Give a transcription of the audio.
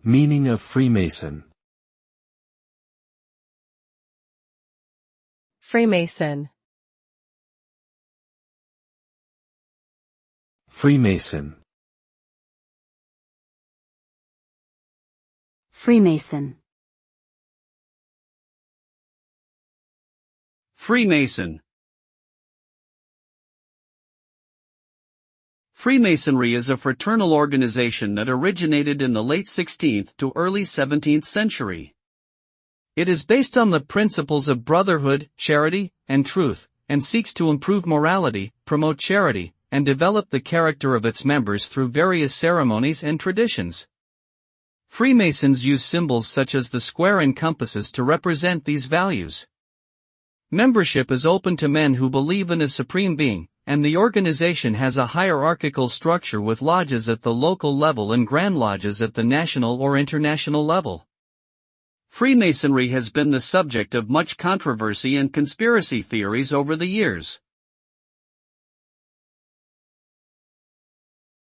Meaning of Freemason. Freemason. Freemason. Freemason. Freemason. Freemasonry is a fraternal organization that originated in the late 16th to early 17th century. It is based on the principles of brotherhood, charity, and truth, and seeks to improve morality, promote charity, and develop the character of its members through various ceremonies and traditions. Freemasons use symbols such as the square and compasses to represent these values. Membership is open to men who believe in a supreme being, and the organization has a hierarchical structure with lodges at the local level and grand lodges at the national or international level. Freemasonry has been the subject of much controversy and conspiracy theories over the years.